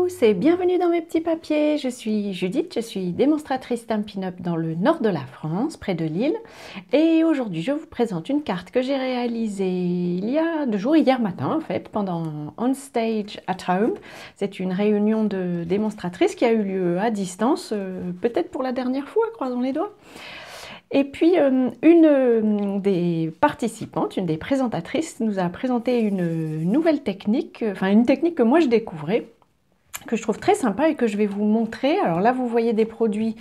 tous et bienvenue dans mes petits papiers. Je suis Judith, je suis démonstratrice Stampin' Up dans le nord de la France, près de Lille. Et aujourd'hui, je vous présente une carte que j'ai réalisée il y a 2 jours, hier matin en fait, pendant On Stage at Home. C'est une réunion de démonstratrices qui a eu lieu à distance, peut-être pour la dernière fois, croisons les doigts. Et puis, une des participantes, une des présentatrices, nous a présenté une nouvelle technique, enfin une technique que moi je découvrais, que je trouve très sympa et que je vais vous montrer. Alors là, vous voyez des produits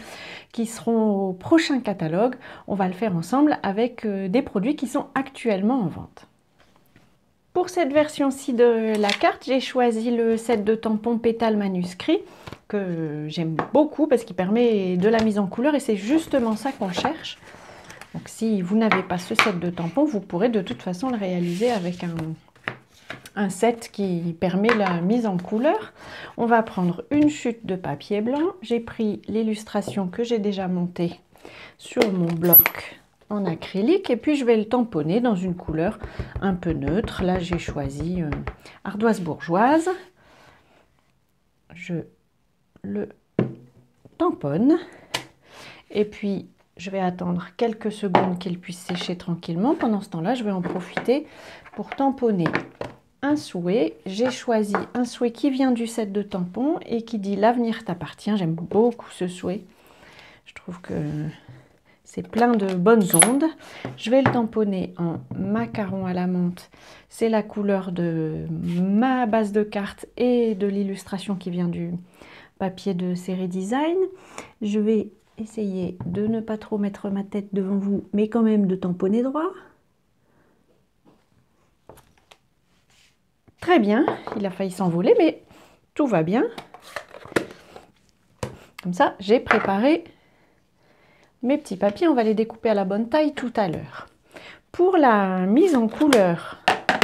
qui seront au prochain catalogue. On va le faire ensemble avec des produits qui sont actuellement en vente. Pour cette version-ci de la carte, j'ai choisi le set de tampons pétales manuscrits que j'aime beaucoup parce qu'il permet de la mise en couleur et c'est justement ça qu'on cherche. Donc si vous n'avez pas ce set de tampons, vous pourrez de toute façon le réaliser avec un set qui permet la mise en couleur. On va prendre une chute de papier blanc. J'ai pris l'illustration que j'ai déjà montée sur mon bloc en acrylique et puis je vais le tamponner dans une couleur un peu neutre. Là j'ai choisi ardoise bourgeoise. Je le tamponne et puis je vais attendre quelques secondes qu'il puisse sécher tranquillement. Pendant ce temps-là, je vais en profiter pour tamponner un souhait. J'ai choisi un souhait qui vient du set de tampons et qui dit l'avenir t'appartient. J'aime beaucoup ce souhait. Je trouve que c'est plein de bonnes ondes. Je vais le tamponner en macaron à la menthe. C'est la couleur de ma base de carte et de l'illustration qui vient du papier de série design. Je vais essayer de ne pas trop mettre ma tête devant vous, mais quand même de tamponner droit. Très bien, il a failli s'envoler, mais tout va bien. Comme ça, j'ai préparé mes petits papiers. On va les découper à la bonne taille tout à l'heure. Pour la mise en couleur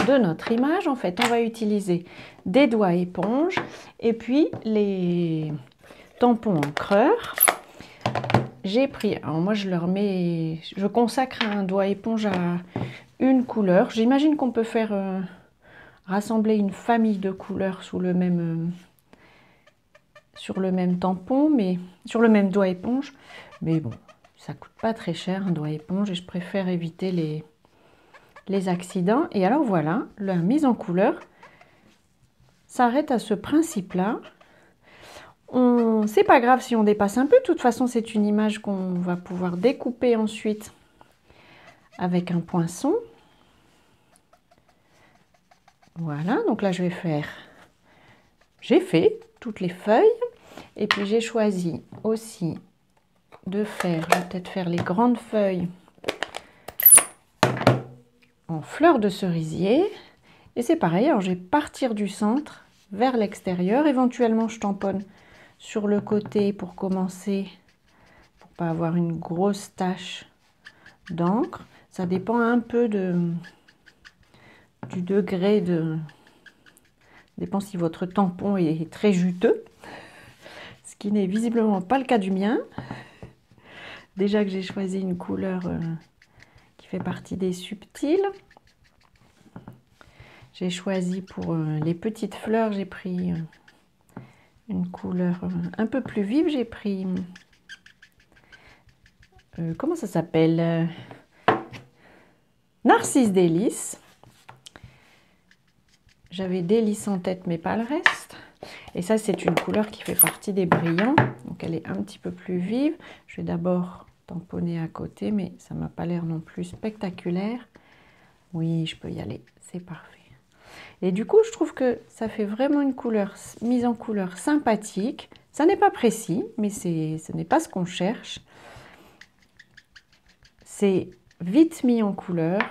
de notre image, en fait, on va utiliser des doigts éponge et puis les tampons encreurs. J'ai pris, alors moi je leur mets, je consacre un doigt éponge à une couleur. J'imagine qu'on peut faire rassembler une famille de couleurs sous le même, sur le même tampon, mais sur le même doigt éponge. Mais bon, ça coûte pas très cher un doigt éponge et je préfère éviter les accidents. Et alors voilà, la mise en couleur s'arrête à ce principe-là. C'est pas grave si on dépasse un peu, de toute façon c'est une image qu'on va pouvoir découper ensuite avec un poinçon. Voilà, donc là je vais faire, j'ai fait toutes les feuilles et puis j'ai choisi aussi de faire, je vais peut-être faire les grandes feuilles en fleurs de cerisier et c'est pareil, alors je vais partir du centre vers l'extérieur, éventuellement je tamponne sur le côté pour commencer, pour pas avoir une grosse tache d'encre. Ça dépend un peu du degré de... dépend si votre tampon est très juteux, ce qui n'est visiblement pas le cas du mien. Déjà que j'ai choisi une couleur qui fait partie des subtils. J'ai choisi pour les petites fleurs, j'ai pris une couleur un peu plus vive. J'ai pris... comment ça s'appelle? Narcisse délice. J'avais délice en tête, mais pas le reste. Et ça, c'est une couleur qui fait partie des brillants. Donc, elle est un petit peu plus vive. Je vais d'abord tamponner à côté, mais ça m'a pas l'air non plus spectaculaire. Oui, je peux y aller. C'est parfait. Et du coup, je trouve que ça fait vraiment une couleur, mise en couleur sympathique. Ça n'est pas précis, mais ce n'est pas ce qu'on cherche. C'est vite mis en couleur.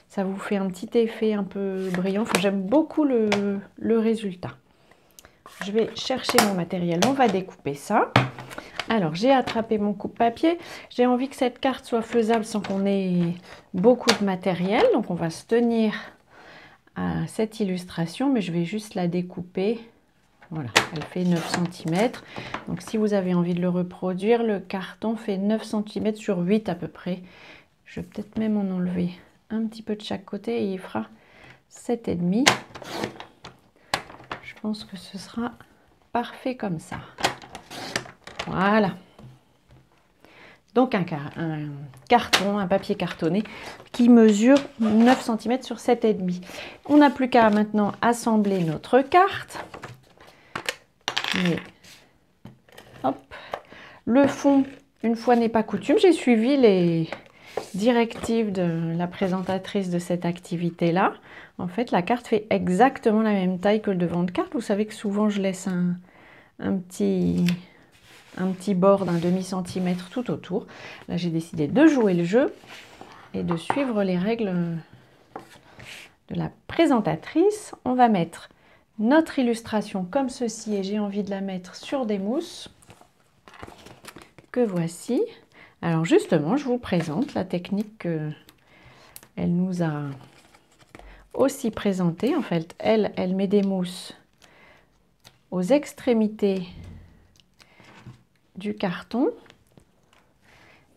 Ça vous fait un petit effet un peu brillant. Enfin, j'aime beaucoup le résultat. Je vais chercher mon matériel. On va découper ça. Alors, j'ai attrapé mon coupe-papier. J'ai envie que cette carte soit faisable sans qu'on ait beaucoup de matériel. Donc, on va se tenir à cette illustration, mais je vais juste la découper. Voilà, elle fait 9 cm. Donc, si vous avez envie de le reproduire, le carton fait 9 cm sur 8 à peu près. Je vais peut-être même en enlever un petit peu de chaque côté et il fera 7,5. Je pense que ce sera parfait comme ça. Voilà. Donc un carton, un papier cartonné qui mesure 9 cm sur 7,5. On n'a plus qu'à maintenant assembler notre carte. Mais, hop, le fond, une fois n'est pas coutume, j'ai suivi les directives de la présentatrice de cette activité-là. En fait, la carte fait exactement la même taille que le devant de carte. Vous savez que souvent, je laisse un petit bord d'un demi-centimètre tout autour. Là, j'ai décidé de jouer le jeu et de suivre les règles de la présentatrice. On va mettre notre illustration comme ceci et j'ai envie de la mettre sur des mousses que voici. Alors justement, je vous présente la technique qu'elle nous a aussi présentée. En fait, elle met des mousses aux extrémités du carton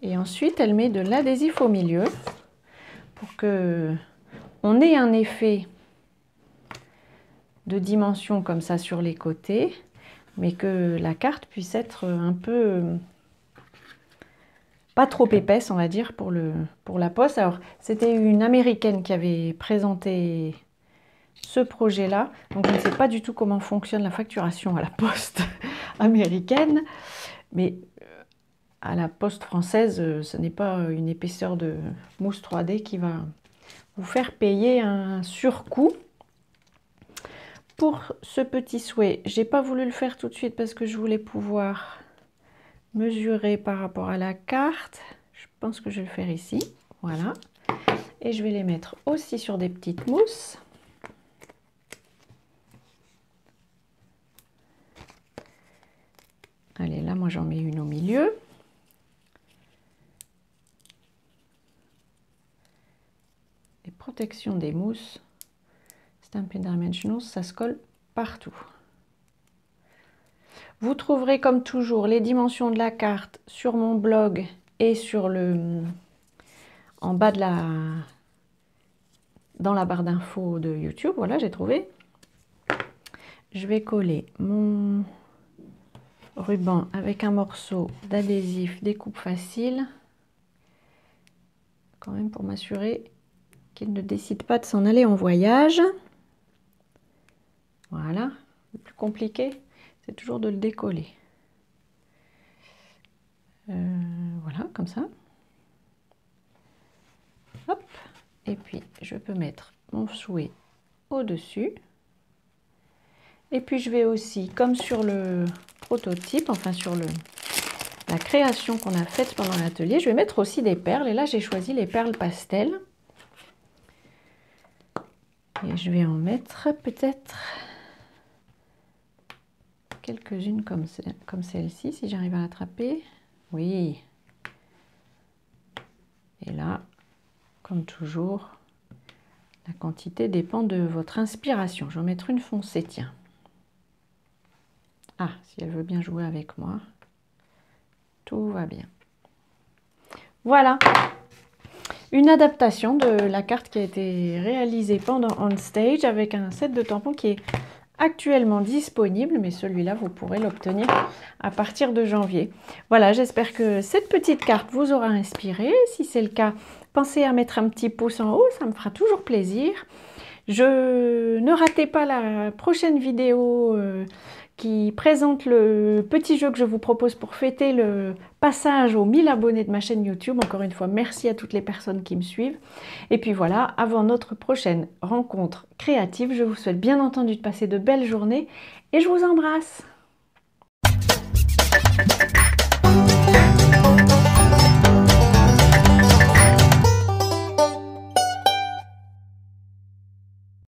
et ensuite elle met de l'adhésif au milieu pour que on ait un effet de dimension comme ça sur les côtés, mais que la carte puisse être un peu pas trop épaisse, on va dire, pour la poste. Alors c'était une américaine qui avait présenté ce projet-là, donc je ne sais pas du tout comment fonctionne la facturation à la poste américaine, mais à la poste française, ce n'est pas une épaisseur de mousse 3D qui va vous faire payer un surcoût. Pour ce petit souhait, j'ai pas voulu le faire tout de suite parce que je voulais pouvoir mesurer par rapport à la carte. Je pense que je vais le faire ici, voilà. Et je vais les mettre aussi sur des petites mousses. Allez, là, moi, j'en mets une au milieu. Les protections des mousses, Stampin' Dimensionals, ça se colle partout. Vous trouverez comme toujours les dimensions de la carte sur mon blog et sur en bas dans la barre d'infos de YouTube. Voilà, j'ai trouvé. Je vais coller mon ruban avec un morceau d'adhésif découpe facile, quand même pour m'assurer qu'il ne décide pas de s'en aller en voyage. Voilà, le plus compliqué, c'est toujours de le décoller. Voilà, comme ça. Hop, et puis je peux mettre mon souhait au-dessus. Et puis je vais aussi, comme sur le prototype, enfin sur la création qu'on a faite pendant l'atelier, je vais mettre aussi des perles. Et là, j'ai choisi les perles pastel. Et je vais en mettre peut-être quelques-unes comme celle-ci, si j'arrive à l'attraper. Oui. Et là, comme toujours, la quantité dépend de votre inspiration. Je vais en mettre une foncée, tiens. Ah, si elle veut bien jouer avec moi, tout va bien. Voilà, une adaptation de la carte qui a été réalisée pendant On Stage avec un set de tampons qui est actuellement disponible, mais celui-là, vous pourrez l'obtenir à partir de janvier. Voilà, j'espère que cette petite carte vous aura inspiré. Si c'est le cas, pensez à mettre un petit pouce en haut, ça me fera toujours plaisir. Ne ratez pas la prochaine vidéo qui présente le petit jeu que je vous propose pour fêter le passage aux 1000 abonnés de ma chaîne YouTube. Encore une fois, merci à toutes les personnes qui me suivent. Et puis voilà, avant notre prochaine rencontre créative, je vous souhaite bien entendu de passer de belles journées et je vous embrasse.